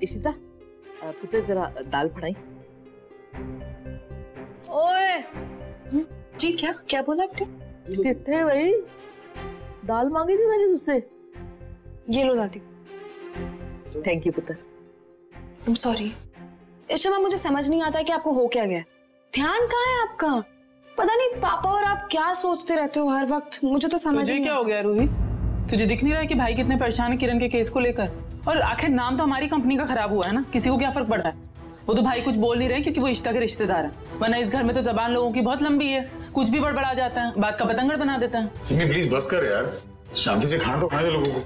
इशिता पुत्र जरा दाल फड़ाई। ओए जी क्या क्या बोला आपने? कितने भाई दाल मांगी थी मैंने तुझसे। ये लो दादी। थैंक यू पुत्र। I'm sorry। इशिमा मुझे समझ नहीं आता कि आपको हो क्या गया। ध्यान कहाँ है आपका? पता नहीं पापा और आप क्या सोचते रहते हो हर वक्त, मुझे तो समझ नहीं क्या हो गया रूही? तुझे दिख नहीं रहा है कि भाई कितने परेशान है किरण के केस को लेकर? और आखिर नाम तो हमारी कंपनी का खराब हुआ है ना, किसी को क्या फर्क पड़ रहा है? वो तो भाई कुछ बोल नहीं रहे क्योंकि वो इश्ता के रिश्तेदार है, वरना इस घर में तो जबान लोगों की बहुत लंबी है, कुछ भी बड़बड़ा जाता है, बात का पतंगड़ बना देता है। सिमी प्लीज बस कर यार, शांति से खाना तो खाने दे लोगों को।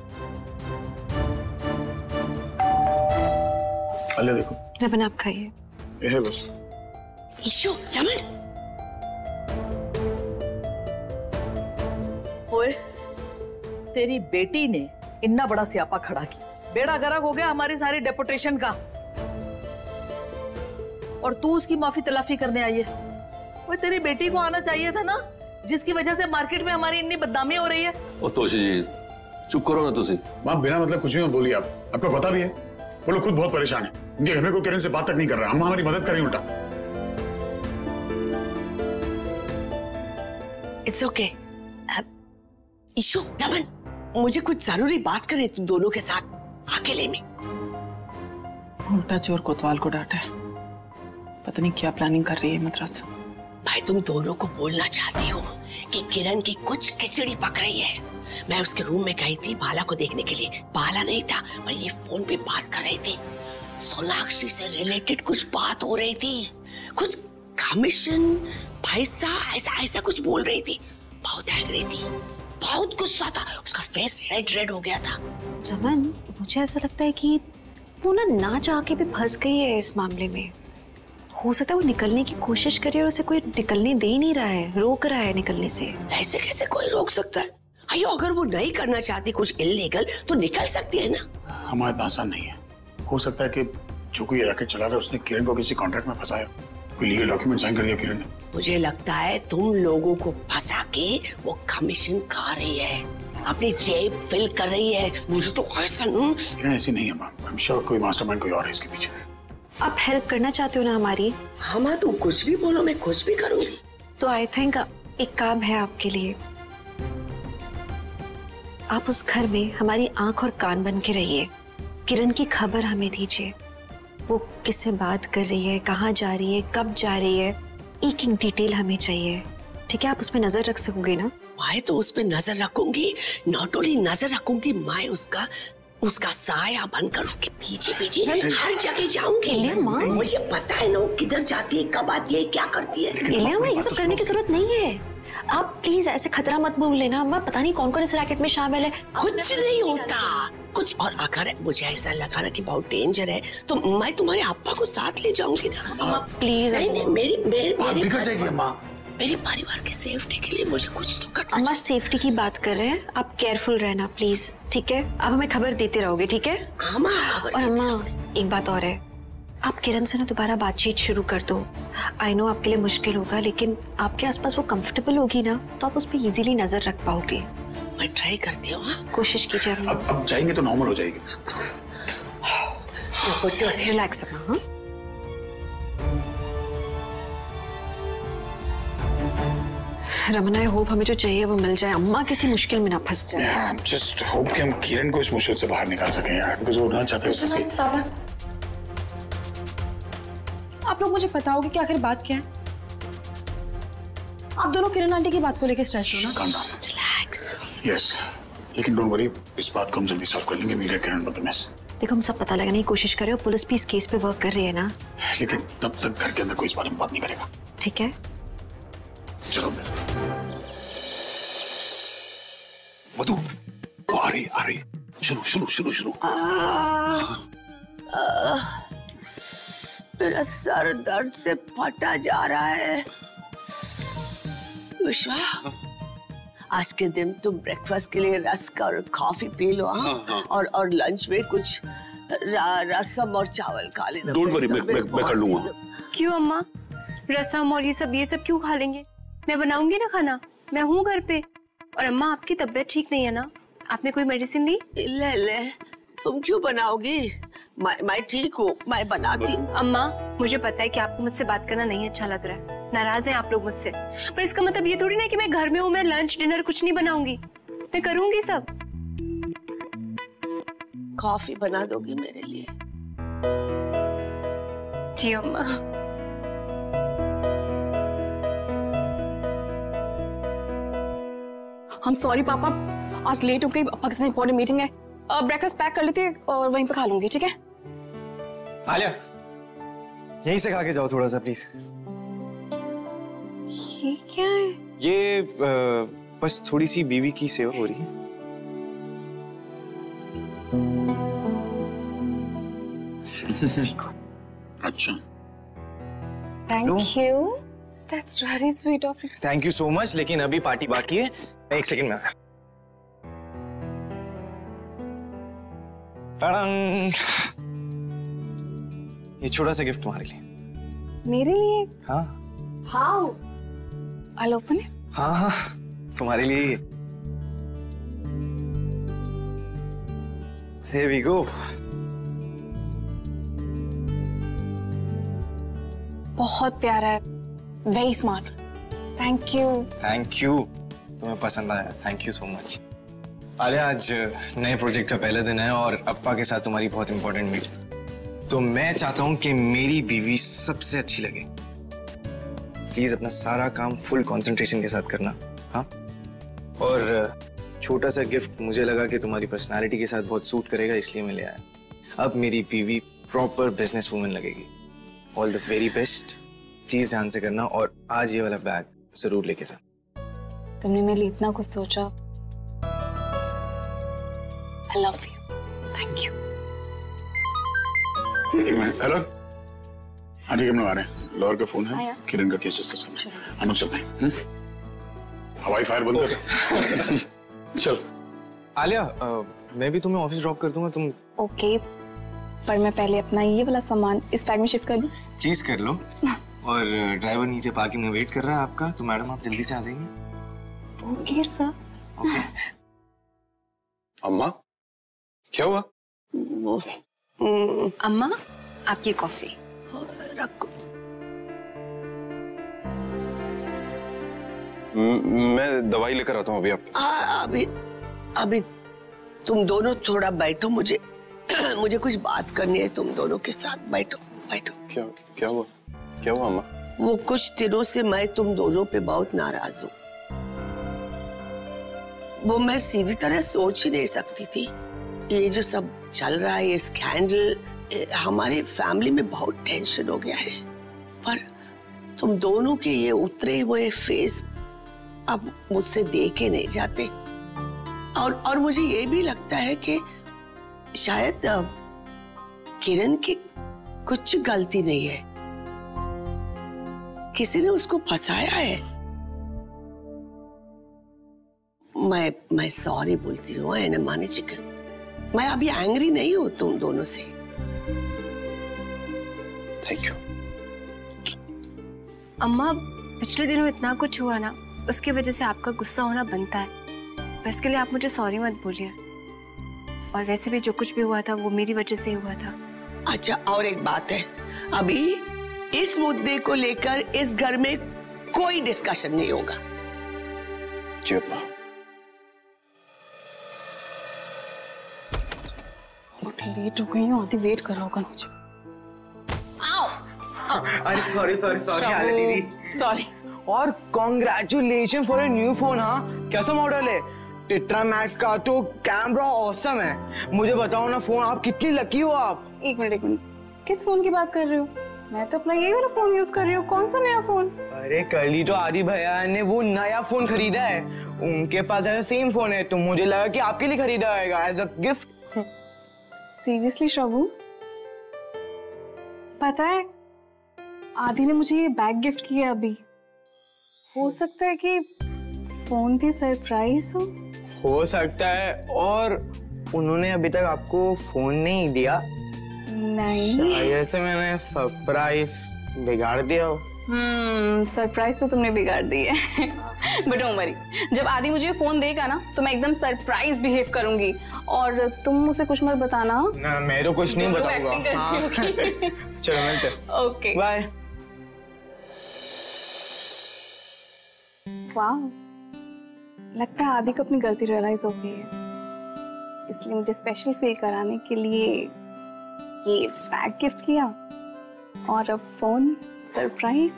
अले देखो रमन आप खाइए। ये है बस। ईशो रमन। ओए तेरी बेटी ने इतना बड़ा स्यापा खड़ा किया, बेड़ा गर्क हो गया हमारी सारी डेपुटेशन का, और तू उसकी माफी तलाफी करने आई है। ओए तेरी बेटी को आना चाहिए था ना, जिसकी वजह से मार्केट में हमारी इतनी बदनामी हो रही है। ओ तोशी जी चुप करो ना तुसी। मां बिना मतलब कुछ भी मत बोलिए आप, आपको पता भी है वो लोग खुद बहुत परेशान है, उनके घर में कोई किरण से बात तक नहीं कर रहा, हम हमारी मदद करें उल्टा। It's okay. ईशो रमन मुझे कुछ जरूरी बात करें तुम दोनों के साथ अकेले में। उल्टा चोर कोतवाल को डांटा है, पता नहीं क्या प्लानिंग कर रही है मद्रास। भाई तुम दोनों को बोलना चाहती हो कि किरण की कुछ खिचड़ी पक रही है। मैं उसके रूम में गई थी बाला को देखने के लिए, बाला नहीं था पर ये फोन पे बात कर रही थी, सोनाक्षी से रिलेटेड कुछ बात हो रही थी, कुछ कमीशन पैसा ऐसा ऐसा कुछ बोल रही थी। बहुत एंग्री थी, बहुत गुस्सा था, उसका फेस रेड हो गया था। रमन मुझे ऐसा लगता है कि वो ना चाह के भी फंस गई है इस मामले में। हो सकता है वो निकलने की कोशिश करे और उसे कोई निकलने दे ही नहीं रहा है, रोक रहा है निकलने से। ऐसे कैसे कोई रोक सकता है? अयो अगर वो नहीं करना चाहती कुछ इल्लीगल तो निकल सकती है ना। हमारा इतना आसान नहीं है, हो सकता है कि जो कोई रैकेट चला रहा है उसने किरण को किसी कॉन्ट्रैक्ट में फंसाया, कोई लीगल डॉक्यूमेंट साइन कर दिया किरण ने। मुझे लगता है तुम लोगों को फंसा के वो कमीशन खा रही है, अपनी जेब फिल कर रही है। मुझे तो ऐसा नहीं। किरण ऐसी नहीं है मैम, आई एम श्योर कोई मास्टरमाइंड कोई और है इसके पीछे। आप हेल्प करना चाहते हो ना हमारी? हाँ माँ तुम कुछ भी बोलो, मैं कुछ भी करूंगी। तो आई थिंक एक काम है आपके लिए, आप उस घर में हमारी आंख और कान बन के रहिए, किरण की खबर हमें दीजिए, वो किससे बात कर रही है, कहाँ जा रही है, कब जा रही है, एक एक डिटेल हमें चाहिए, ठीक है? आप उस पर नजर रख सकोगे ना? मैं तो उस पर नजर रखूंगी, नॉट ओनली नजर रखूंगी, मैं उसका साया बनकर उसके पीछे पीछे हर जगह जाऊंगी। मुझे पता है ना वो किधर जाती है, कब आती है, क्या करती है। इलिया माँ ये सब करने की जरूरत नहीं है, आप प्लीज ऐसे खतरा मत बोल लेना। मैं पता नहीं कौन कौन इस रैकेट में शामिल है। कुछ नहीं होता कुछ, और अगर मुझे ऐसा लगा ना कि बहुत डेंजर है तो मैं तुम्हारे अप्पा को साथ ले जाऊंगी ना। प्लीज नहीं मेरी बिगड़ जाएगी अम्मा। मेरी परिवार की सेफ्टी के लिए मुझे कुछ तो करना अम्मा सेफ्टी की बात कर रहे हैं, आप केयरफुल रहना प्लीज, ठीक है? आप हमें खबर देते रहोगे, ठीक है? और अम्मा एक बात और है, आप किरण से ना दोबारा बातचीत शुरू कर दो। आई नो आपके लिए मुश्किल होगा, लेकिन आपके आसपास वो कंफर्टेबल होगी ना तो आप उस पर इजीली नजर रख पाओगे। मैं ट्राई करती हूँ। कोशिश कीजिए। अब जाएंगे तो नॉर्मल हो जाएगी। रिलैक्स अम्मा। हाँ रमन आई होप हमें जो चाहिए वो मिल जाए, अम्मा किसी मुश्किल में ना फंस जाए। जस्ट होप कि हम किरण को इस मुश्किल से बाहर निकाल सकें यार, बिकॉज़ वो ना चाहते उससे। पापा आप लोग मुझे बताओगे कि आखिर बात क्या है? आप दोनों किरण आंटी की बात को लेकर स्ट्रेस हो ना? calm down. रिलैक्स। यस लेकिन डोंट वरी, इस बात को हम जल्दी सॉल्व कर लेंगे। We'll get Kiran but miss. देखो हम सब पता लगाने की कोशिश कर रहे हो, पुलिस भी इस केस पे वर्क कर रही है ना, लेकिन तब तक घर के अंदर कोई इस बारे में बात नहीं करेगा, ठीक है? चलो अंदर। मधु वो आ रही शुरू। मेरा सर दर्द से फटा जा रहा है। विश्वा आज के दिन तुम ब्रेकफास्ट के लिए रस्क और कॉफी पी लो। और लंच में कुछ रसम और चावल खा लेना। डोंट वरी मैं कर लूंगा। क्यों अम्मा, रसम और ये सब क्यों खा लेंगे? मैं बनाऊंगी ना खाना, मैं हूँ घर पे। और अम्मा आपकी तबीयत ठीक नहीं है ना, आपने कोई मेडिसिन ली? ले तुम क्यों बनाओगी? मैं ठीक हूँ, मैं बनाती हूँ। अम्मा, मुझे पता है कि आपको मुझसे बात करना नहीं अच्छा लग रहा है, नाराज हैं आप लोग मुझसे, पर इसका मतलब ये थोड़ी ना कि मैं घर में हूँ, मैं लंच डिनर कुछ नहीं बनाऊंगी, मैं करूंगी सब। कॉफी बना दोगी मेरे लिए? जी अम्मा। हम सॉरी पापा, आज लेट हो गई, पापा के साथ इंपॉर्टेंट मीटिंग है। ब्रेकफास्ट पैक कर लेती है और वहीं पे खा लूंगी, ठीक है? आलिया, यहीं से खा के जाओ थोड़ा सा प्लीज। ये क्या है? ये बस थोड़ी सी बीवी की सेवा हो रही है। अच्छा, thank you, that's very sweet of you. Thank you so much, लेकिन अभी पार्टी बाकी है, मैं 1 सेकंड में आया। टडंग! ये छोटा सा गिफ्ट तुम्हारे लिए। मेरे लिए? हाँ। हाउ? I'll open it. हाँ हाँ, तुम्हारे लिए। Here we go. बहुत प्यारा है, very smart, thank you. Thank you, तुम्हें पसंद आया, thank you so much. Alia, आज नए प्रोजेक्ट का पहला दिन है और अप्पा के साथ तुम्हारी बहुत इंपॉर्टेंट मीटिंग, तो मैं चाहता हूँ कि मेरी बीवी सबसे अच्छी लगे। प्लीज अपना सारा काम फुल कंसंट्रेशन के साथ करना, हाँ? और छोटा सा गिफ्ट मुझे लगा कि तुम्हारी पर्सनालिटी के साथ बहुत सूट करेगा, इसलिए मैं ले आया। अब मेरी बीवी प्रॉपर बिजनेस वूमन लगेगी। All the very best, please ध्यान से करना, और आज ये वाला बैग जरूर लेके जा। तुमने मेरे लिए इतना कुछ सोचा, I love you, thank you। एक मिनट, हेलो। हाँ ठीक है, हम लोग आ रहे हैं। लॉयर का फोन है, किरण का केस से सामने, हम लोग चलते हैं। हवाई फायर बंद कर। चल। आलिया, मैं भी तुम्हें ऑफिस ड्रॉप कर दूंगा, तुम। ओके, पर मैं पहले अपना ये वाला सामान इस बैग में शिफ्ट कर लूं? प्लीज कर लो। और ड्राइवर नीचे पार्किंग में वेट कर रहा है आपका, तो मैडम आप जल्दी से आ जाइए। Okay sir. ओके। अम्मा, क्या हुआ? अम्मा, आपकी कॉफी। रखो। मैं दवाई लेकर आता हूँ अभी आप। अभी तुम दोनों थोड़ा बैठो, मुझे कुछ बात करनी है तुम दोनों के साथ। बैठो बैठो। क्या हुआ? क्या हुआ अम्मा? वो कुछ दिनों से मैं तुम दोनों पे बहुत नाराज हूँ। वो मैं सीधी तरह सोच ही नहीं सकती थी। ये जो सब चल रहा है, ये स्कैंडल, हमारे फैमिली में बहुत टेंशन हो गया है। पर तुम दोनों के ये उतरे हुए फेस अब मुझसे देखे नहीं जाते। और मुझे ये भी लगता है कि शायद किरण की कुछ गलती नहीं है, किसी ने उसको फंसाया है। मैं सॉरी बोलती हूँ माने चिकन। मैं अभी एंग्री नहीं हूँ तुम दोनों से। Thank you. अम्मा, पिछले दिनों इतना कुछ हुआ ना, उसकी वजह से आपका गुस्सा होना बनता है। इसके लिए आप मुझे सॉरी मत बोलिए। और वैसे भी जो कुछ भी हुआ था वो मेरी वजह से हुआ था। अच्छा, और एक बात है, अभी इस मुद्दे को लेकर इस घर में कोई डिस्कशन नहीं होगा। जी अप्पा। लेट हो गई हूँ, आधी वेट कर रहा होगा मुझे। अरे सॉरी दीदी। सॉरी। और congratulation for a new phone. हाँ, कैसा मॉडल है? टेट्रा मैक्स का तो कैमरा ऑसम है। मुझे बताओ ना, फोन आप कितनी लकी हो आप। एक मिनट, किस फोन की बात कर रहे हो? मैं तो अपना यही वाला फोन यूज कर रही हूँ। कौन सा नया फोन? अरे कल तो आदि भैया ने वो नया फोन खरीदा है, उनके पास ऐसा सेम फोन है, तो मुझे लगा कि आपके लिए खरीदा होगा as a gift. Seriously Shobhu, पता है आदि ने मुझे ये बैग गिफ्ट किया। अभी हो सकता है कि फोन भी सरप्राइज हो सकता है। और उन्होंने अभी तक आपको फोन नहीं दिया? नहीं, ऐसे मैंने सरप्राइज बिगाड़ दिया हो। सरप्राइज तो तुमने बिगाड़ दी है। बट डोंट वरी, जब आदि मुझे फोन देगा ना तो मैं एकदम सरप्राइज बिहेव करूंगी और तुम मुझे कुछ मत बताना। ना मैं तो कुछ नहीं बताऊंगा। हाँ। चलो मिलते हैं। Okay bye. वाह, लगता है आदि को अपनी गलती रियलाइज हो गई है, इसलिए मुझे स्पेशल फील कराने के लिए ये बैग गिफ्ट किया और अब फोन सरप्राइज।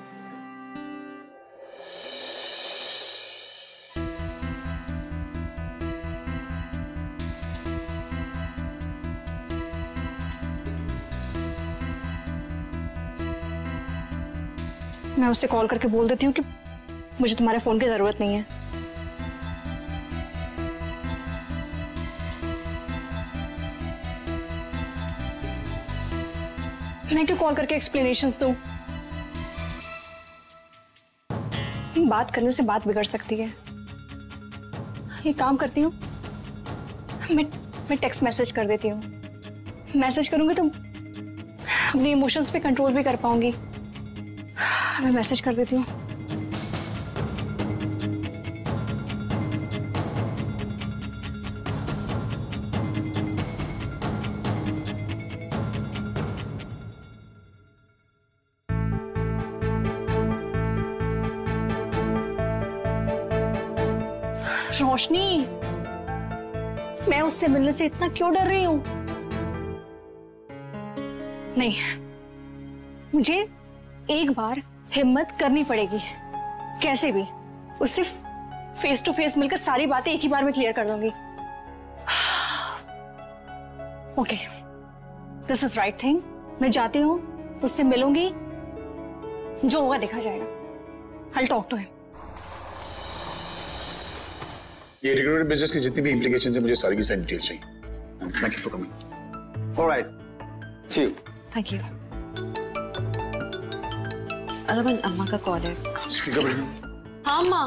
मैं उससे कॉल करके बोल देती हूँ कि मुझे तुम्हारे फोन की जरूरत नहीं है। मैं क्यों कॉल करके एक्सप्लेनेशंस दूं? बात करने से बात बिगड़ सकती है। ये काम करती हूँ, मैं टेक्स्ट मैसेज कर देती हूँ। मैसेज करूंगी तो अपने इमोशंस पे कंट्रोल भी कर पाऊंगी। मैं मैसेज कर देती हूँ। रोशनी, मैं उससे मिलने से इतना क्यों डर रही हूं? नहीं, मुझे एक बार हिम्मत करनी पड़ेगी, कैसे भी। उससे फेस टू फेस मिलकर सारी बातें एक ही बार में क्लियर कर दूंगी। Okay, this is right thing. मैं जाती हूँ, उससे मिलूंगी, जो होगा देखा जाएगा। I'll talk to him. ये रिक्रूटमेंट बिजनेस की जितनी भी इम्प्लीकेशंस है, मुझे सारी की सारी डिटेल चाहिए। Thank you for coming. Alright, see you. Thank you. Arman, अम्मा का कॉल है। हाँ अम्मा।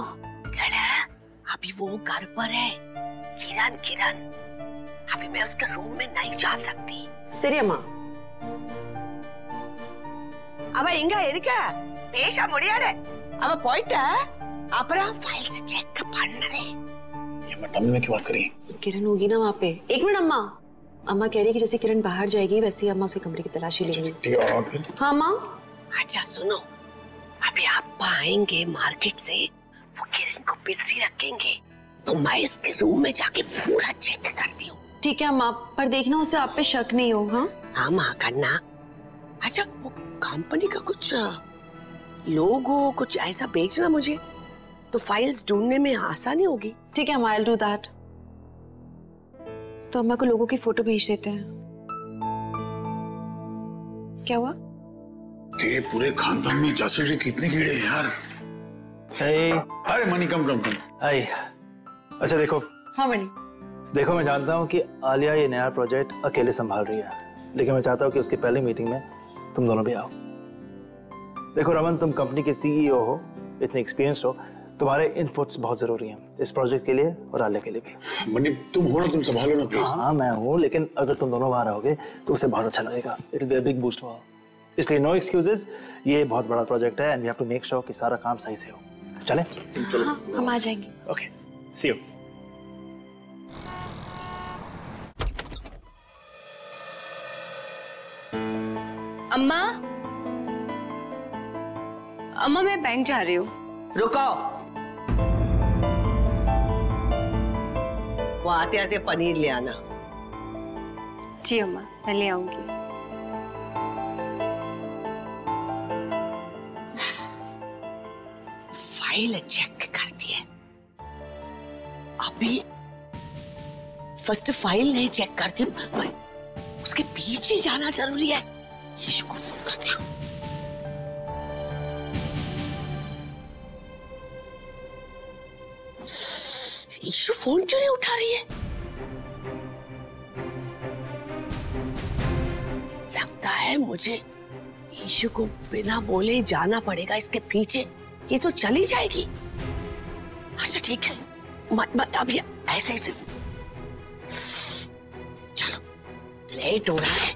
अभी वो घर पर है। किरण, अभी मैं उसके रूम में नहीं जा सकती। सरी अम्मा। अब इंगा एरिका पेशा मुड़ियाडे अब पोइटा अपरा फाइल से चेक कर पढ़ना रे। ये मैं डमी में क्या बात कर रही है? किरण होगी ना वहाँ पे। एक मिनट अम्मा। अम्मा कह रही कि जैसे किरण बाहर जाएगी वैसे अम्मा उसके कमरे की तलाशी लेंगी। ठीक है, और फिर? हाँ अम्मा। अच्छा सुनो, अभी आप आएंगे मार्केट से, वो किरण को बिजी रखेंगे, तो मैं इसके रूम में जाके पूरा चेक करती हूँ। ठीक है अम्मा, पर देखना उसे आप पे शक नहीं हो। हाँ हाँ माँ करना। अच्छा, वो कंपनी का कुछ लोगो कुछ ऐसा बेचना मुझे, तो फाइल्स ढूंढने में आसानी होगी। ठीक है अम्मा, I'll do that। तो अम्मा को लोगों की फोटो भेज देते हैं। क्या हुआ? तेरे पूरे खानदान में जासूस के कितने कीड़े हैं यार। अरे मनी कम। अच्छा देखो। हाँ मनी। देखो, मैं जानता हूँ कि आलिया ये नया प्रोजेक्ट अकेले संभाल रही है, लेकिन मैं चाहता हूँ कि उसकी पहली मीटिंग में तुम दोनों भी आओ। देखो रमन, तुम कंपनी के सीईओ हो, इतने एक्सपीरियंस हो, तुम्हारे इनपुट्स बहुत जरूरी हैं इस प्रोजेक्ट के लिए और आलिया के लिए भी। मनी तुम हो ना, तुम संभालो ना प्लीज। हाँ मैं हूँ, लेकिन अगर तुम दोनों बाहर आओगे तो उसे बहुत अच्छा लगेगा। It will be a big boost for her. इसलिए नो एक्सक्यूजेस, ये बहुत बड़ा प्रोजेक्ट है and we have to make sure कि सारा काम सही से हो। चले? हाँ, हम आ जाएंगे। Okay, see you. अम्मा मैं बैंक जा रही हूँ। रुको, वो आते आते पनीर ले आना। जी अम्मा, मैं ले आऊंगी। फाइल चेक करती है। अभी फर्स्ट फाइल नहीं चेक करती हूँ, उसके पीछे जाना जरूरी है। यीशु को फोन करती हूँ। यीशु फोन क्यों नहीं उठा रही है? लगता है मुझे यीशु को बिना बोले ही जाना पड़ेगा इसके पीछे। ये तो चली जाएगी। अच्छा ठीक है, अब ये ऐसे चलो, लेट हो रहा है।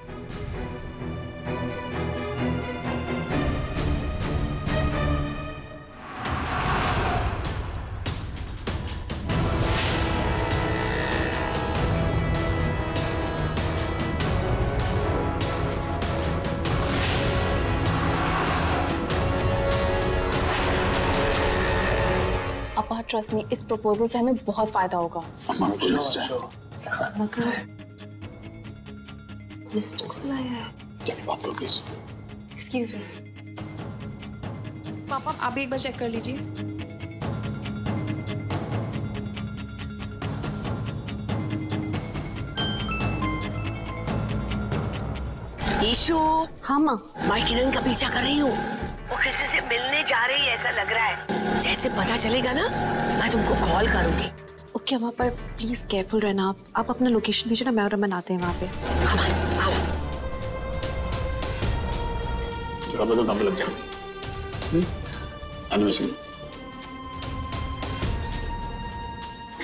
अपा ट्रस्ट मी, इस प्रपोजल से हमें बहुत फायदा होगा। मगर मिस्टर कॉल आया है। चलिए बात करो प्लीज। Excuse me. पापा आप भी एक बार चेक कर लीजिए। ईशु। हाँ माँ। मैं किरण का पीछा कर रही हूँ। वो किसी से मिलने जा रही है ऐसा लग रहा है। जैसे पता चलेगा ना मैं तुमको कॉल करूंगी। ओके वहाँ पर प्लीज केयरफुल रहना। आप अपना लोकेशन भेजो ना, मैं और रमन आते हैं वहाँ पे। थोड़ा बहुत काम लग जाए। एनिमेशन।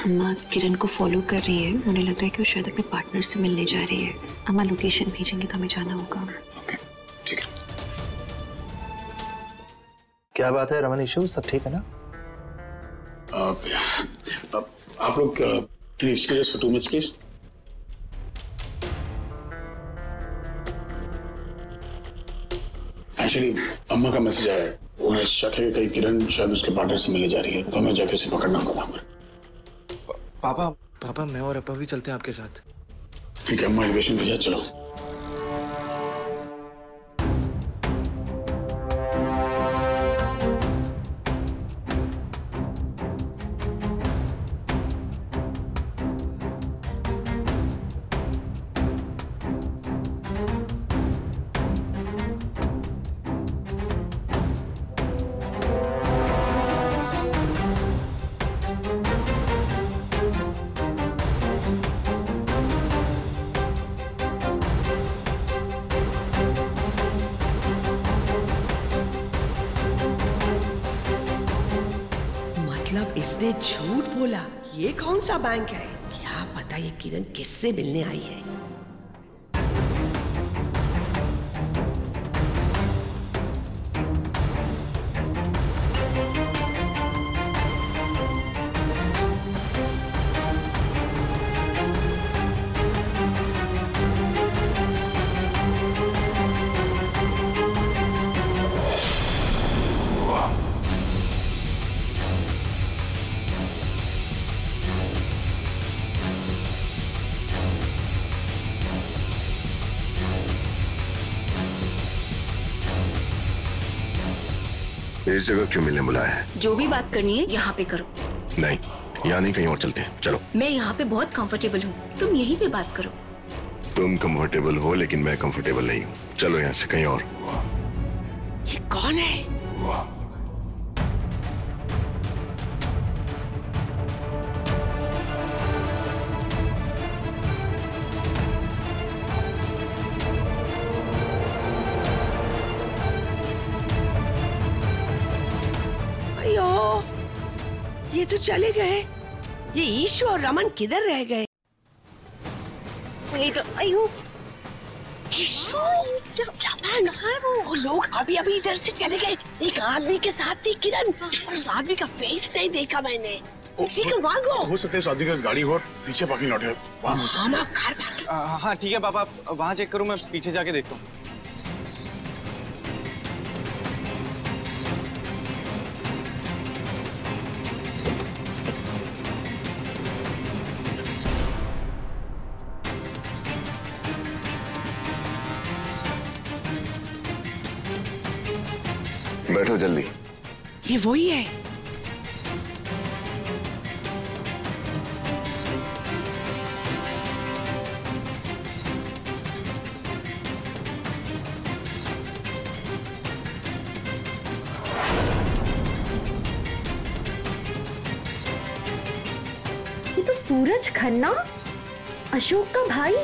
अम्मा किरण को फॉलो कर रही है, उन्हें लग रहा है कि वो शायद अपने पार्टनर से मिलने जा रही है। अम्मा लोकेशन भेजेंगे तो हमें जाना होगा। ओके ठीक है। क्या बात है रमन इशू, सब ठीक है ना? आप लोग can you excuse us for 2 minutes please? Actually अम्मा का मैसेज आया है, उन्हें शक है कि कहीं किरण शायद उसके पार्टनर से मिलने जा रही है, तो हमें जाके उसे पकड़ना होगा वहां पर। पापा मैं और अपा भी चलते हैं आपके साथ। ठीक है, अम्मा लोकेशन भेजा, चलो। इसने झूठ बोला। ये कौन सा बैंक है? क्या पता ये किरण किससे मिलने आई है। इस जगह क्यों मिलने बुलाया है? जो भी बात करनी है यहाँ पे करो। नहीं, यहाँ नहीं, कहीं और चलते हैं, चलो। मैं यहाँ पे बहुत कंफर्टेबल हूँ, तुम यहीं पे बात करो। तुम कंफर्टेबल हो लेकिन मैं कंफर्टेबल नहीं हूँ, चलो यहाँ से कहीं और। ये कौन है? ये तो चले गए। ये ईशु और रमन किधर रह गए? वही तो आयु। ईशु, रमन, वो लोग अभी अभी इधर से चले गए। एक आदमी के साथ थी किरण, और उस आदमी का फेस नहीं देखा मैंने। शीघ्र भागो। हो सकता है उस आदमी का गाड़ी हो और पीछे पार्किंग लॉट है, वहाँ हो सकता है। हाँ ठीक है पापा, वहाँ चेक करो, मैं पीछे जाके देखता हूँ। बैठो जल्दी। ये वही है। ये तो सूरज खन्ना, अशोक का भाई।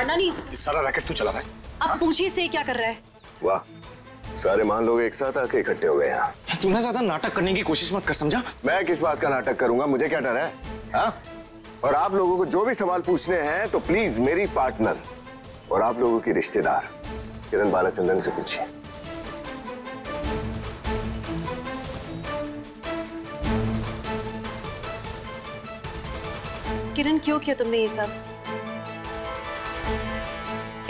बिगाड़ना नहीं। ये सारा रैकेट तू चला रहा है। आप पूछिए से क्या कर रहा है। वाह, सारे मान लोग एक साथ आके इकट्ठे हो गए यहाँ। तू ना ज्यादा नाटक करने की कोशिश मत कर, समझा? मैं किस बात का नाटक करूंगा, मुझे क्या डर है? हाँ? और आप लोगों को जो भी सवाल पूछने हैं तो प्लीज मेरी पार्टनर और आप लोगों की रिश्तेदार किरण बालाचंद्रन से पूछिए। किरण, क्यों किया तुमने ये सब?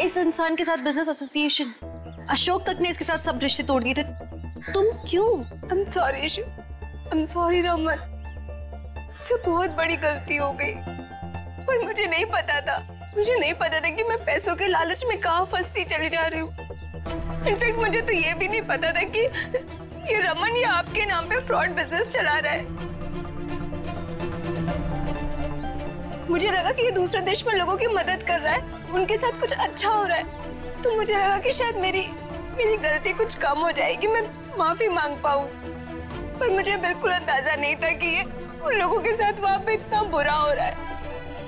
इस इंसान के साथ बिजनेस एसोसिएशन, अशोक तक ने इसके साथ सब रिश्ते तोड़ दिए थे। तुम क्यों? I'm sorry issue, I'm sorry Raman, मुझसे बहुत बड़ी गलती हो गई। पर मुझे नहीं पता था कि मैं पैसों के लालच में कहाँ फंसती चली जा रही हूँ। इनफैक्ट मुझे तो ये भी नहीं पता था कि ये रमन ये आपके नाम पे फ्रॉड बिजनेस चला रहा है। मुझे लगा कि ये दूसरे देश में लोगों की मदद कर रहा है, उनके साथ कुछ अच्छा हो रहा है, तो मुझे लगा कि शायद मेरी गलती कुछ कम हो जाएगी, मैं माफी मांग पाऊं। पर मुझे बिल्कुल अंदाजा नहीं था कि ये उन लोगों के साथ वहाँ पे इतना बुरा हो रहा है।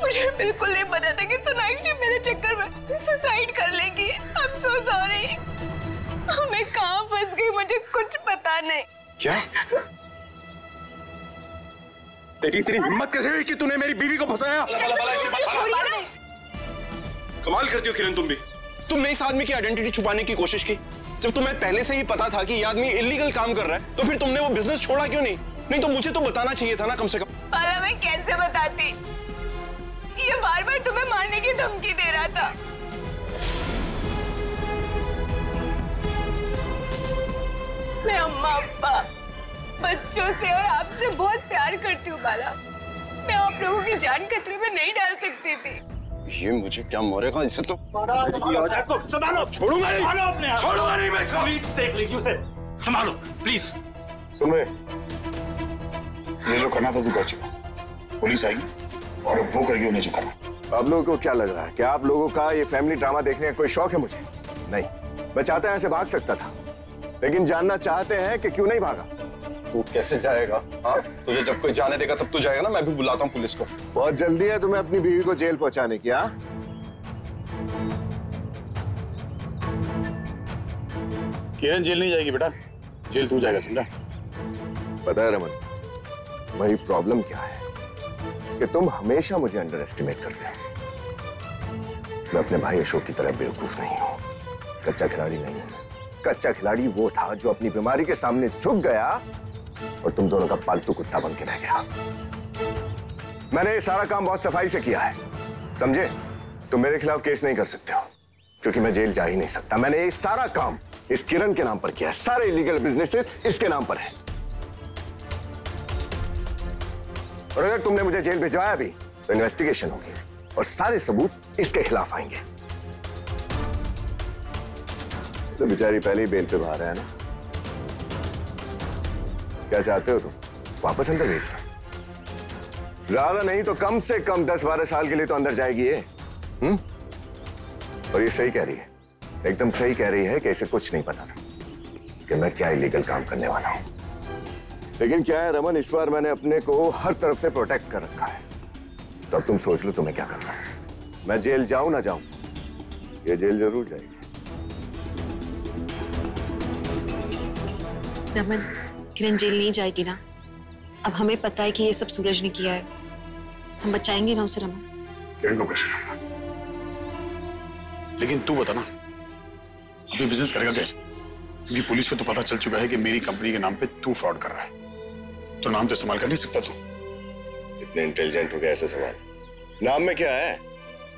मुझे बिल्कुल नहीं पता था कि सोनाक्षी मेरे चक्कर में सुसाइड कर लेगी। I'm so sorry। मैं कहाँ फंस गई, मुझे कुछ पता नहीं। क्या? तेरी हिम्मत कैसे हुई कि तूने मेरी बीवी को फंसाया? कमाल करती हो किरण तुम भी। तुमने इस आदमी की आइडेंटिटी छुपाने की कोशिश की। जब तुम्हें पहले से ही पता था कि ये आदमी इलीगल काम कर रहा है, तो फिर तुमने वो बिजनेस छोड़ा क्यों नहीं? नहीं तो मुझे तो बताना चाहिए था ना कम से कम। पाला, मैं कैसे बताती? ये बार-बार तुम्हें मारने की धमकी दे रहा था। मैं अम्मा, अब्बा, बच्चों से और आपसे बहुत प्यार करती हूँ बाला। मैं आप लोगों की जान खतरे में नहीं डाल सकती थी। ये मुझे क्या मारेगा? इससे तो संभालो, छोड़ूंगा नहीं, छोड़ूंगा नहीं मैं इसको। प्लीज देख लीजिए उसे, संभालो प्लीज। सुन रहे, ये जो करना था तू कर चुका। पुलिस आएगी और वो करेगी उन्हें जो करना। आप लोगों को क्या लग रहा है कि आप लोगों का ये फैमिली ड्रामा देखने का कोई शौक है? मुझे नहीं। मैं चाहता यहाँ से भाग सकता था, लेकिन जानना चाहते हैं कि क्यों नहीं भागा। तू कैसे जाएगा? हाँ, तुझे जब कोई जाने देगा तब तू जाएगा ना। मैं भी बुलाता हूँ पुलिस को। बहुत जल्दी है तुम्हें अपनी बीवी को जेल पहुंचाने की। हाँ, किरण जेल नहीं जाएगी बेटा, जेल तू जाएगा, समझा? पता है रमन, तुम्हारी प्रॉब्लम क्या है कि तुम हमेशा मुझे अंडर एस्टिमेट करते हो। मैं अपने भाई अशोक की तरह बेवकूफ नहीं हूं, कच्चा खिलाड़ी नहीं हूं। कच्चा खिलाड़ी वो था जो अपनी बीमारी के सामने झुक गया और तुम दोनों का पालतू कुत्ता बन के रह गया। मैंने ये सारा काम बहुत सफाई से किया है, समझे? तुम मेरे खिलाफ केस नहीं कर सकते हो क्योंकि मैं जेल जा ही नहीं सकता। मैंने ये सारा काम इस किरण के नाम पर किया है, सारे इलीगल बिजनेसेस इसके नाम पर है। और अगर तुमने मुझे जेल भिजवाया भी तो इन्वेस्टिगेशन होगी और सारे सबूत इसके खिलाफ आएंगे। तो बेचारी पहले ही बेल पे बाहर है ना। क्या चाहते हो तुम? वापस अंदर भेजना? ज्यादा नहीं तो कम से कम 10-12 साल के लिए तो अंदर जाएगी ये। और ये सही कह रही है, एकदम सही कह रही है कि इसे कुछ नहीं पता था कि मैं क्या इलीगल काम करने वाला हूं। लेकिन क्या है रमन, इस बार मैंने अपने को हर तरफ से प्रोटेक्ट कर रखा है। तो अब तुम सोच लो तुम्हें क्या करना है। मैं जेल जाऊं ना जाऊं, ये जेल जरूर जाएगी। रमन, किरण जेल नहीं जाएगी ना? अब हमें पता है कि ये सब सूरज ने किया है, हम बचाएंगे ना उसे रमन। किरण को बचाऊंगा, लेकिन तू बता ना, अभी बिजनेस करेगा कैसे? क्योंकि पुलिस को तो पता चल चुका है कि मेरी कंपनी के नाम पे तू फ्रॉड कर रहा है, तो नाम तो इस्तेमाल कर नहीं सकता तू। इतने इंटेलिजेंट हो गए, ऐसे सवाल? नाम में क्या है,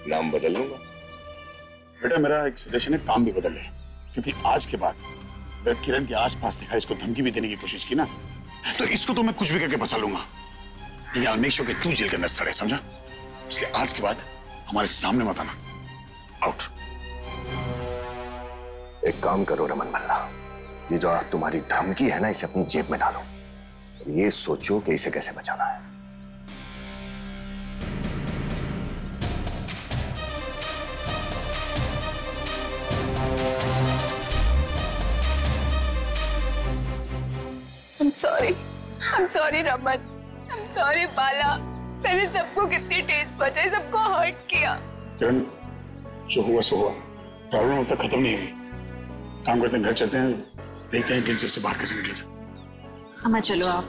नाम बदल लूंगा। बेटा मेरा एक सजेशन है, काम भी बदल ले, क्योंकि आज के बाद अगर किरण के आसपास दिखा, इसको धमकी भी देने की कोशिश की ना, तो इसको तो मैं कुछ भी करके बचा लूंगा। I'll make sure कि तू जेल के अंदर सड़े, समझा? इसलिए आज के बाद हमारे सामने मत आना। आउट। एक काम करो रमन मल्ला, ये जो तुम्हारी धमकी है ना, इसे अपनी जेब में डालो। ये सोचो कि इसे कैसे बचाना है। I'm sorry Raman, I'm sorry बाला। मैंने सबको कितनी ठेस पहुंचाई, सबको हर्ट किया। किरण, जो हुआ सो हुआ, प्रॉब्लम अब तक खत्म नहीं हुई। काम करते हैं, घर चलते हैं, देखते हैं कि से बाहर कैसे निकले। अम्मा चलो आप।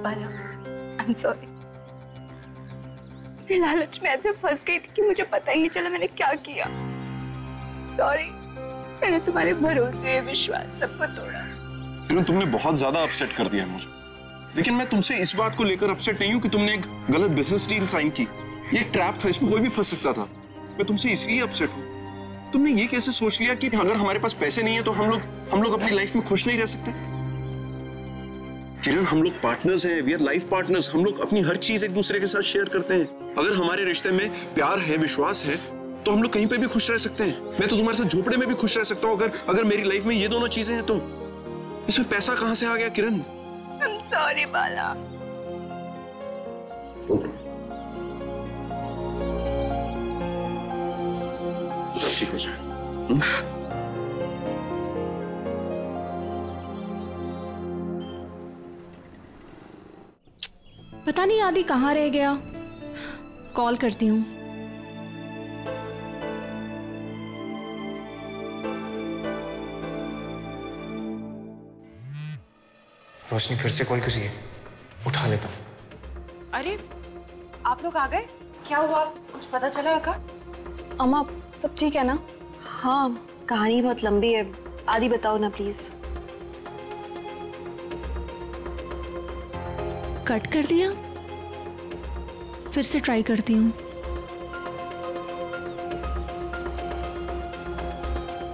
बाला, I'm sorry। मैं लालच में ऐसे फंस गई थी कि मुझे पता ही नहीं चला मैंने क्या किया। सॉरी, मैंने तुम्हारे भरोसे विश्वास सबको तोड़ा। किरण, तुमने बहुत ज्यादा अपसेट कर दिया मुझे, लेकिन मैं तुमसे इस बात को लेकर अपसेट नहीं हूँ कि तुमने एक गलत बिजनेस डील साइन की। ये एक ट्रैप था, इसमें कोई भी फंस सकता था। मैं तुमसे इसलिए अपसेट हूँ। तुमने ये कैसे सोच लिया कि अगर हमारे पास पैसे नहीं है तो हम लोग अपनी लाइफ में खुश नहीं रह सकते? किरण, हम लोग पार्टनर्स हैं, वी आर लाइफ पार्टनर्स। हम लोग अपनी हर चीज एक दूसरे के साथ शेयर करते हैं। अगर हमारे रिश्ते में प्यार है, विश्वास है, तो हम लोग कहीं पे भी खुश रह सकते हैं। मैं तो तुम्हारे साथ झोपड़े में भी खुश रह सकता हूँ अगर मेरी लाइफ में ये दोनों चीजें हैं तो। इसमें पैसा कहाँ से आ गया किरण? I'm sorry बाला। सब ठीक हो जाए। पता नहीं आदि कहाँ रह गया, कॉल करती हूँ। रोशनी फिर से कॉल कर रही है, उठा लेता हूँ। अरे आप लोग आ गए? क्या हुआ, कुछ पता चला का? अम्मा सब ठीक है ना? हाँ, कहानी बहुत लंबी है, आदि बताओ ना प्लीज। कट कर दिया, फिर से ट्राई करती हूँ।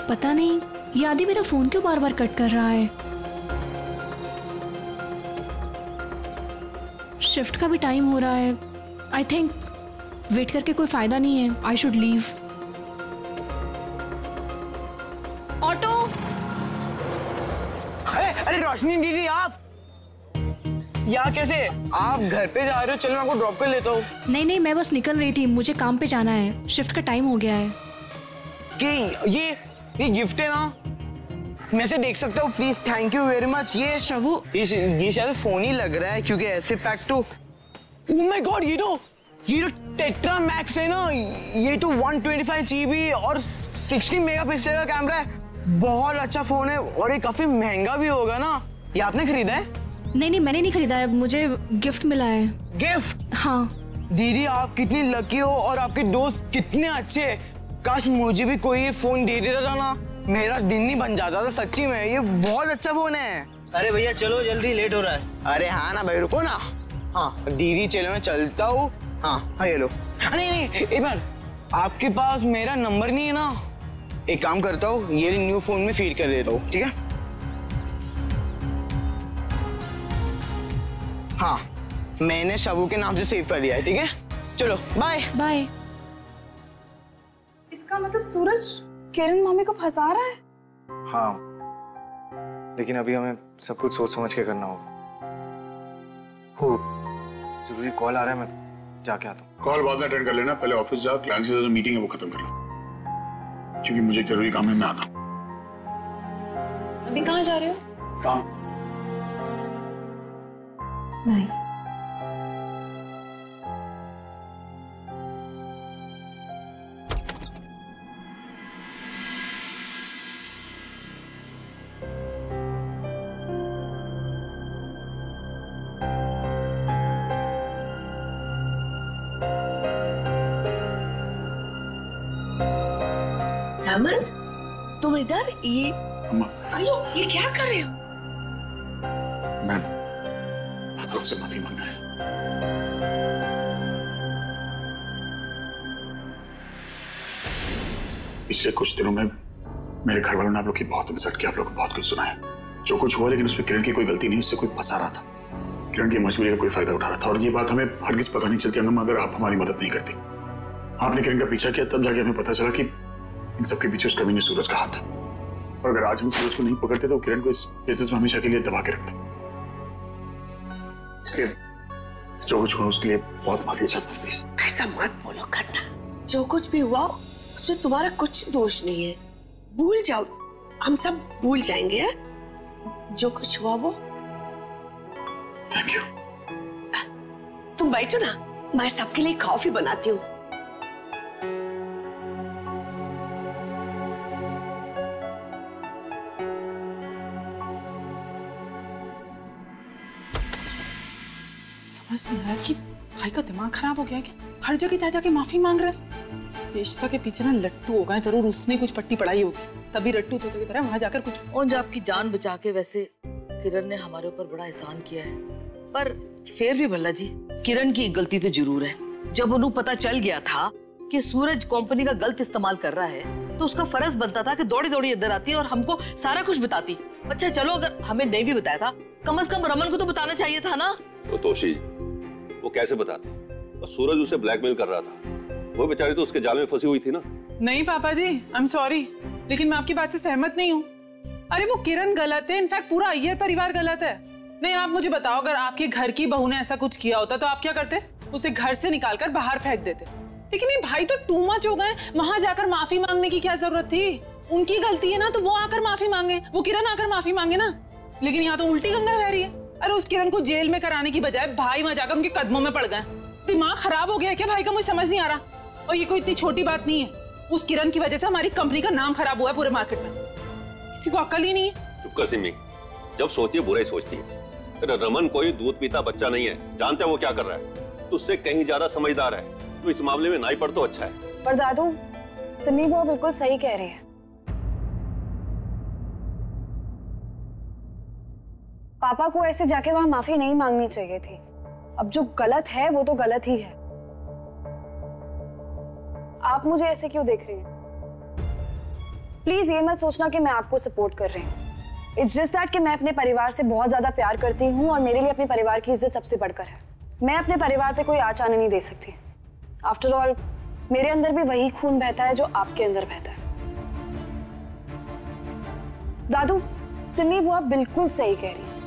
पता नहीं ये आदि मेरा फोन क्यों बार बार कट कर रहा है। शिफ्ट का भी टाइम हो रहा है। आई थिंक वेट करके कोई फायदा नहीं है। I should leave. ऑटो। अरे रोशनी दीदी, आप या कैसे? आप घर पे जा रहे हो? चलो मैं आपको ड्रॉप कर लेता हूँ। नहीं, मैं बस निकल रही थी, मुझे काम पे जाना है, शिफ्ट का टाइम हो गया है। कि ये गिफ्ट है ना, मैं से देख सकता हूँ please? Thank you very much. ये शायद फोन ही लग रहा है क्योंकि ऐसे पैक तो। ओह माय गॉड, ये तो टेट्रा मैक्स है ना, ये तो 125 GB और 60 मेगापिक्सल का कैमरा है। बहुत अच्छा फोन है और ये काफी महंगा भी होगा ना। ये आपने खरीदा है? नहीं, मैंने नहीं खरीदा है, मुझे गिफ्ट मिला है। गिफ्ट? हाँ। दीदी आप कितनी लकी हो और आपके दोस्त कितने अच्छे हैं। काश मुझे भी कोई ये फोन दे देता था ना, मेरा दिन ही बन जाता था सच्ची में। ये बहुत अच्छा फोन है। अरे भैया चलो, जल्दी लेट हो रहा है। अरे हाँ ना भाई, रुको ना। हाँ दीदी चलो मैं चलता हूँ। हाँ ये लो। नहीं एक बार, आपके पास मेरा नंबर नहीं है ना? एक काम करता हूँ, ये न्यू फोन में फीड कर देता हूँ, ठीक है? हाँ मैंने शबू के नाम से सेव कर दिया है, ठीक है? चलो बाय बाय। इसका मतलब सूरज किरण मामी को फंसा रहा है? हाँ, लेकिन अभी हमें सब कुछ सोच समझ के करना होगा। जरूरी कॉल आ रहा है, मैं जाके आता हूँ। कॉल बाद में अटेंड कर लेना, पहले ऑफिस जाओ, क्लाइंट से जो मीटिंग है वो खत्म कर लो, क्योंकि मुझे एक जरूरी काम है, मैं आता हूँ। अभी कहाँ जा रहे हो? काम। नहीं। रमन, तुम इधर? ये अम्मा, आयो, ये क्या कर रहे हो? मैं आप लोग से माफी मांग रहा हूं। पिछले कुछ दिनों में मेरे घर वालों ने आप लोग की बहुत इंसल्ट किया, आप लोग को बहुत कुछ सुना है। जो कुछ हुआ, लेकिन उसमें किरण की कोई गलती नहीं, उससे कोई फंसा रहा था। किरण की मजबूरी का कोई फायदा उठा रहा था, और ये बात हमें हरगिज पता नहीं चलती अगर आप हमारी मदद नहीं करती। आपने किरण का पीछा किया, तब जाके हमें पता चला कि इन सबके पीछे उस कमीने सूरज का हाथ है। और अगर आज हम सूरज को नहीं पकड़ते तो किरण को इस बिजनेस में हमेशा के लिए दबा के रखते। इसलिए जो कुछ हुआ उसके लिए बहुत माफी चाहता हूं, प्लीज। ऐसा मत बोलो करना। जो कुछ भी हुआ उसमें तुम्हारा कुछ दोष नहीं है। भूल जाओ, हम सब भूल जाएंगे है? जो कुछ हुआ वो। Thank you. बैठो ना, मैं सबके लिए कॉफी बनाती हूँ। समझ नहीं आ रहा कि भाई का दिमाग खराब हो गया है क्या? हर जगह जा जाके माफी मांग रहा है। रिश्ता के पीछे ना लट्टू हो गए जरूर, उसने कुछ पट्टी पढ़ाई होगी तभी रट्टू तोते की तरह वहां जाकर कुछ। और जो आपकी जान बचा के वैसे किरण ने हमारे ऊपर बड़ा एहसान किया है, पर फिर भी भल्ला जी किरण की एक गलती तो जरूर है। जब उन्हें पता चल गया था कि सूरज कंपनी का गलत इस्तेमाल कर रहा है तो उसका फर्ज बनता था कि दौड़ी दौड़ी इधर आती और हमको सारा कुछ बताती। अच्छा चलो अगर हमें नहीं भी बताया था, कम से कम रमन को तो बताना चाहिए था ना। तो तोशी वो कैसे बताते? और सूरज उसे ब्लैकमेल कर रहा था, वो बेचारी तो उसके जाल में फंसी हुई थी ना। नहीं पापा जी, आई एम सॉरी, लेकिन मैं आपकी बात से सहमत नहीं हूँ। अरे वो किरण गलत है, इनफैक्ट पूरा अय्यर परिवार गलत है। नहीं आप मुझे बताओ, अगर आपके घर की बहू ने ऐसा कुछ किया होता तो आप क्या करते? उसे घर से निकालकर बाहर फेंक देते। लेकिन ये भाई तो टू मच हो गए, वहां जाकर माफी मांगने की क्या जरूरत थी? उनकी गलती है ना तो वो आकर माफी मांगे, वो किरण आकर माफी मांगे ना। लेकिन यहाँ तो उल्टी गंगा बह रही है। अरे उस किरण को जेल में कराने की बजाय भाई वहां जाकर उनके कदमों में पड़ गए। दिमाग खराब हो गया है क्या भाई का? मुझे समझ नहीं आ रहा। और ये कोई इतनी छोटी बात नहीं है, उस किरण की वजह से हमारी कंपनी का नाम खराब हुआ है पूरे मार्केट में। किसी को अक्ल ही नहीं है। चुप कर सिमी, जब सोचती है बुरा ही सोचती है। रमन कोई दूध पीता बच्चा नहीं है, जानता है वो क्या कर रहा है, तो उससे कहीं ज्यादा समझदार है। तो इस मामले में ना ही पड़ तो अच्छा है। पर दादू सिमी वो बिल्कुल सही कह रही है। पापा को ऐसे जाके वहां माफी नहीं मांगनी चाहिए थी। अब जो गलत है वो तो गलत ही है। आप मुझे ऐसे क्यों देख रही हैं? प्लीज ये मत सोचना कि मैं आपको सपोर्ट कर रही हूँ। इट्स जस्ट दैट कि मैं अपने परिवार से बहुत ज्यादा प्यार करती हूँ और मेरे लिए अपने परिवार की इज्जत सबसे बढ़कर है। मैं अपने परिवार पे कोई आँच आने नहीं दे सकती। आफ्टर ऑल मेरे अंदर भी वही खून बहता है जो आपके अंदर बहता है। दादू सिमी बुआ बिल्कुल सही कह रही है।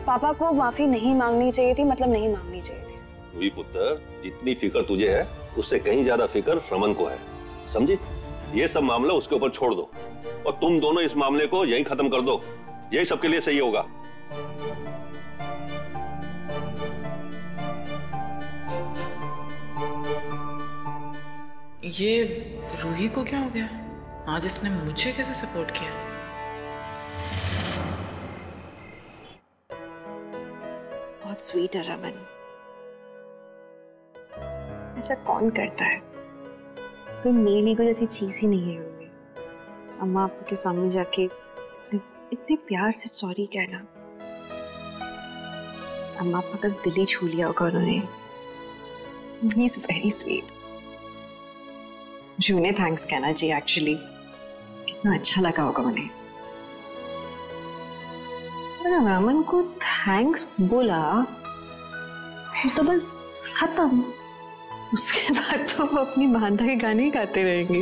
पापा को माफी नहीं मांगनी चाहिए थी, मतलब नहीं मांगनी चाहिए थी। वही पुत्र, जितनी फिक्र तुझे है उससे कहीं ज्यादा फिक्र रमन को है, समझी? ये सब मामला उसके ऊपर छोड़ दो और तुम दोनों इस मामले को यहीं खत्म कर दो। यही सबके लिए सही होगा। ये रूही को क्या हो गया? आज इसने मुझे कैसे सपोर्ट किया? बहुत स्वीट है रमन। ऐसा कौन करता है? कोई मेल ईगो जैसी चीज ही नहीं है उनमें। अम्मा आपके के सामने जाके इतने प्यार से सॉरी कहना। अम्मा आपका कल दिल ही छू लिया होगा उन्होंने। He is very sweet. मुझे उन्हें थैंक्स कहना चाहिए एक्चुअली। कितना अच्छा लगा होगा उन्हें। अगर रमन को थैंक्स बोला फिर तो बस खत्म। उसके बाद तो वो अपनी बांधा के गाने ही गाते रहेंगे।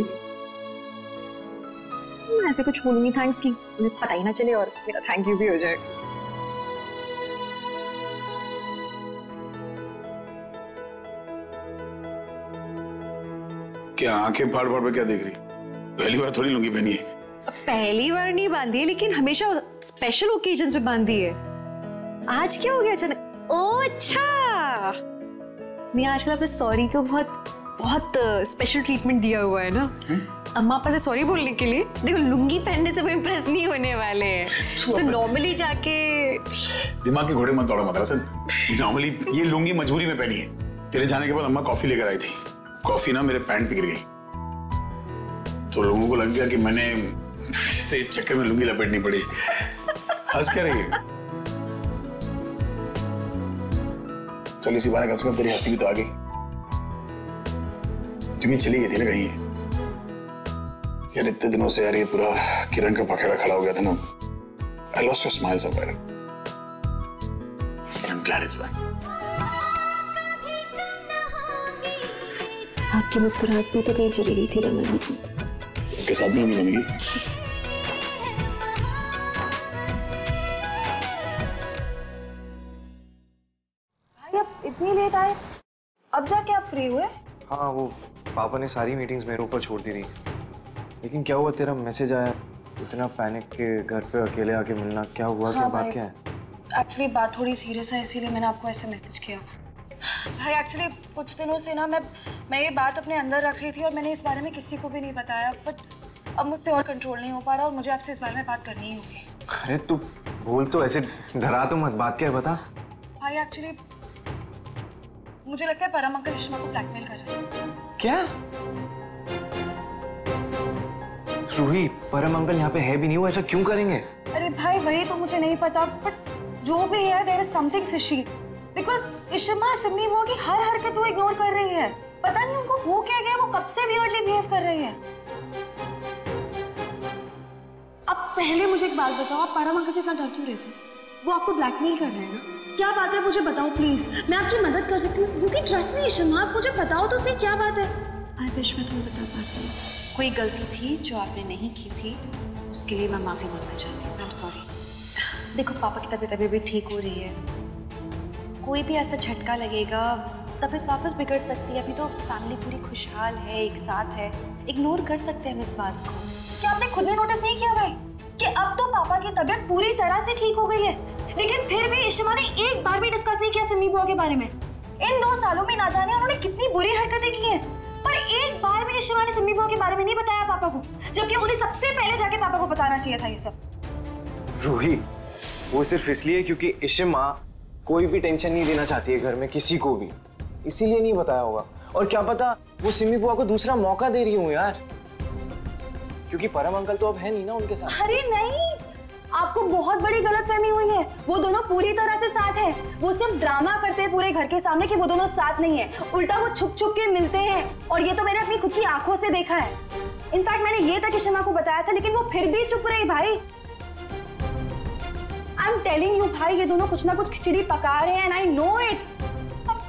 मैं ऐसे कुछ बोलूंगी थैंक्स की उन्हें पता ही ना चले और मेरा थैंक यू भी हो जाए। क्या आंखें फाड़ फाड़ पे क्या देख रही? पहली बार थोड़ी लुंगी पहनी है। पहली बार नहीं बांधी है, लेकिन हमेशा स्पेशल ओकेजन्स पे बांधी है। आज क्या हो गया अचानक? ओह अच्छा, नहीं आजकल आपने सॉरी को बहुत स्पेशल ट्रीटमेंट दिया हुआ है ना। अम्मा पापा से सॉरी बोलने के लिए। देखो लुंगी पहनने से वो इम्प्रेस नहीं होने वाले हैं। तो नॉर्मली जाके दिमाग के घोड़े मत दौड़ा मत रसन। नॉर्मली ये लुंगी मजबूरी में पहनी है। तेरे जाने के बाद अम्मा कॉफी लेकर आई थी। कॉफी ना मेरे पैंट पे गिर गई तो लोगों को लग गया कि मैंने इस चक्कर में लुंगी लपेटनी पड़ी। हंस क्या रही है? चल इसी बारे कम से कम तेरी हंसी भी तो आ गई। क्योंकि चली गई थी ना कहीं यार। इतने दिनों से यार ये पूरा किरण का पखेड़ा खड़ा हो गया था ना। I lost your smile somewhere. I'm glad it's back. आपकी मुस्कुराहट भी तो कहीं चली गई थी रमन। के साथ में भी बनेगी। भाई आप इतनी लेट आए, अब जाके आप फ्री हुए? हाँ वो पापा ने सारी मीटिंग्स मेरे ऊपर छोड़ दी थी। लेकिन क्या हुआ, तेरा मैसेज आया, इतना पैनिक के घर पे अकेले आके मिलना, क्या हुआ? क्या बात क्या है? एक्चुअली बात थोड़ी सीरियस है इसीलिए मैंने आपको ऐसे मैसेज किया। भाई एक्चुअली कुछ दिनों से ना मैं ये बात अपने अंदर रख रही थी और मैंने इस बारे में किसी को भी नहीं बताया, बट अब मुझसे और कंट्रोल नहीं हो पा रहा और मुझे आपसे इस बारे में बात करनी ही होगी। अरे तू बोल तो, ऐसे डरा तो मत, बात क्या है बता। भाई एक्चुअली मुझे लगता है परम अंकल रेशमा को ब्लैकमेल कर रहे हैं। क्या? रूही, परम अंकल यहाँ पे है भी नहीं, वो ऐसा क्यों करेंगे? अरे भाई वही तो मुझे नहीं पता, बट जो भी है there is something fishy, because Ishma Simi वो की हर हरकत वो इग्नोर कर रही है। पता नहीं उनको हो क्या गया, वो कब से वियर्डली बिहेव कर रही है। अब पहले मुझे एक बात बताओ, आप परम अंकल से इतना डर क्यों रहे थे? वो आपको ब्लैकमेल कर रहे हैं ना? क्या बात है मुझे बताओ प्लीज, मैं आपकी मदद कर सकती हूँ। क्योंकि ट्रस्ट मी इशमा, आप मुझे बताओ तो सही क्या बात है। आई विश मैं तुम्हें बता पाती हूँ। कोई गलती थी जो आपने नहीं की थी, उसके लिए मैं माफ़ी मांगना चाहती हूँ। I am sorry. देखो पापा की तबीयत अभी भी ठीक हो रही है, कोई भी ऐसा झटका लगेगा तबीयत वापस बिगड़ सकती है। अभी तो फैमिली पूरी खुशहाल है, एक साथ है, इग्नोर कर सकते हैं हम इस बात को। क्या आपने खुद ने नोटिस नहीं किया भाई कि अब तो पापा की तबीयत पूरी तरह से ठीक हो गई है, लेकिन फिर भी इशमा ने एक बार भी डिस्कस नहीं किया सिमी बुआ के बारे में। इन 2 सालों में ना जाने उन्होंने कितनी बुरी हरकतें की हैं, पर एक बार भी इशमा ने सिमी बुआ के बारे में नहीं बताया पापा को, जबकि उन्हें सबसे पहले जाके पापा को बताना चाहिए था ये सब। रूही, वो सिर्फ इसलिए क्योंकि इशमा कोई भी टेंशन नहीं देना चाहती है घर में किसी को भी, इसीलिए नहीं बताया होगा। और क्या पता वो सिमी बुआ को दूसरा मौका दे रही हूँ यार, क्योंकि परम अंकल तो अब है नहीं ना उनके साथ। अरे नहीं, आपको बहुत बड़ी गलतफहमी हुई है। वो दोनों पूरी तरह से साथ हैं। वो सिर्फ ड्रामा करते हैं पूरे घर के सामने कि वो दोनों साथ नहीं है, उल्टा वो छुप छुप के मिलते हैं, और ये तो मैंने अपनी खुद की आंखों से देखा है। इनफैक्ट मैंने ये तक इशमा को बताया था, लेकिन वो फिर भी चुप रही। भाई आई एम टेलिंग यू भाई, ये दोनों कुछ ना कुछ खिचड़ी पका रहे हैं, and I know it.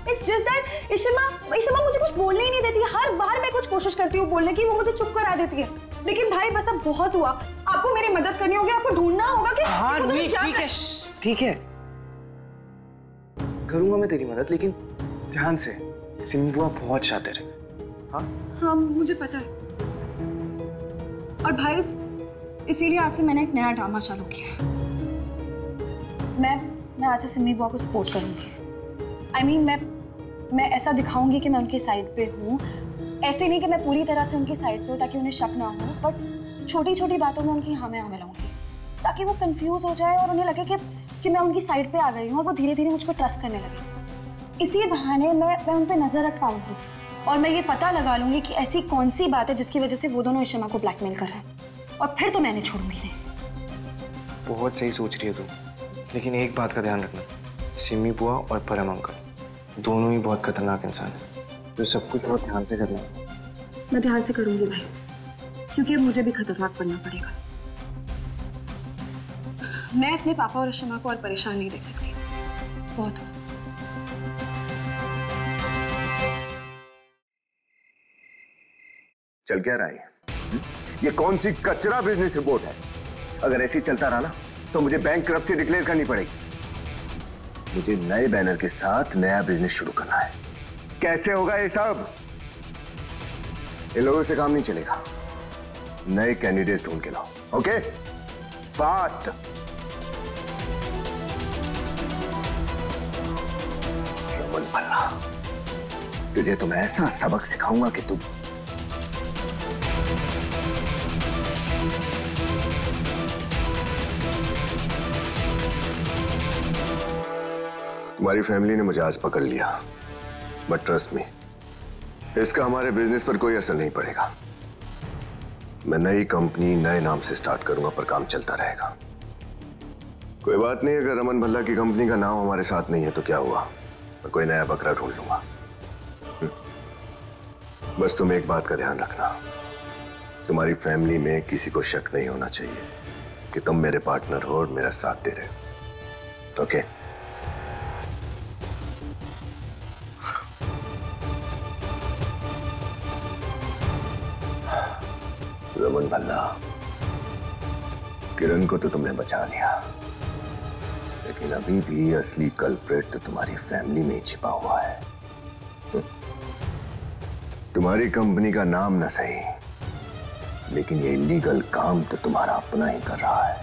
It's just that Ishma मुझे कुछ बोलने ही नहीं देती। हर बार मैं कुछ कोशिश करती हूँ बोलने की, वो मुझे चुप करा देती है। लेकिन भाई बस अब बहुत हुआ, आपको मेरी मदद करनी होगी, आपको ढूंढना होगा कि हाँ ठीक है, ठीक है, करूंगा मैं तेरी मदद, लेकिन ध्यान से। सिमी बुआ बहुत शातिर है। हाँ मुझे पता है, और भाई इसीलिए आज से मैंने एक नया ड्रामा चालू किया है। मैं आज से सिमी बुआ को सपोर्ट करूंगी। I mean, मैं ऐसा दिखाऊंगी कि मैं उनकी साइड पे हूँ। ऐसे नहीं कि मैं पूरी तरह से उनकी साइड पे हूँ ताकि उन्हें शक ना हो, बट छोटी छोटी बातों में उनकी हाँ में लाऊंगी, ताकि वो कंफ्यूज हो जाए और उन्हें लगे कि मैं उनकी साइड पे आ गई हूँ और वो धीरे धीरे मुझ पर ट्रस्ट करने लगे। इसी बहाने मैं उन पर नजर रख पाऊंगी और मैं ये पता लगा लूंगी कि ऐसी कौन सी बात है जिसकी वजह से वो दोनों इशमा को ब्लैकमेल कर रहे हैं, और फिर तो मैंने छोड़ूंगी नहीं। बहुत सही सोच रही है तू, लेकिन एक बात का ध्यान रखना, सिमी बुआ और परम अंकल दोनों ही बहुत खतरनाक इंसान हैं, तो सब कुछ बहुत ध्यान से करना है। मैं ध्यान से करूंगी भाई, क्योंकि अब मुझे भी खतरनाक बनना पड़ेगा। मैं अपने पापा और इशमा को और परेशान नहीं देख सकती, बहुत हुआ। चल क्या रहा है? ये कौन सी कचरा बिजनेस रिपोर्ट है? अगर ऐसे ही चलता रहा ना तो मुझे बैंकरप्सी डिक्लेयर करनी पड़ेगी। मुझे नए बैनर के साथ नया बिजनेस शुरू करना है। कैसे होगा ये सब? इन लोगों से काम नहीं चलेगा। नए कैंडिडेट्स ढूंढ के लाओ। Okay, fast. रमन भल्ला, तुझे तो मैं ऐसा सबक सिखाऊंगा कि तू तुम्हारी फैमिली ने मुझे आज पकड़ लिया, बट ट्रस्ट मी, इसका हमारे बिजनेस पर कोई असर नहीं पड़ेगा। मैं नई कंपनी नए नाम से स्टार्ट करूंगा, पर काम चलता रहेगा। कोई बात नहीं, अगर रमन भल्ला की कंपनी का नाम हमारे साथ नहीं है तो क्या हुआ, मैं कोई नया बकरा ढूंढ लूंगा। बस तुम एक बात का ध्यान रखना, तुम्हारी फैमिली में किसी को शक नहीं होना चाहिए कि तुम मेरे पार्टनर हो और मेरा साथ दे रहे हो। ओके? रमन भल्ला, किरण को तो तुमने बचा लिया, लेकिन अभी भी असली कल्प्रेट तो तुम्हारी फैमिली में ही छिपा हुआ है। तुम्हारी कंपनी का नाम न सही, लेकिन ये इलीगल काम तो तुम्हारा अपना ही कर रहा है।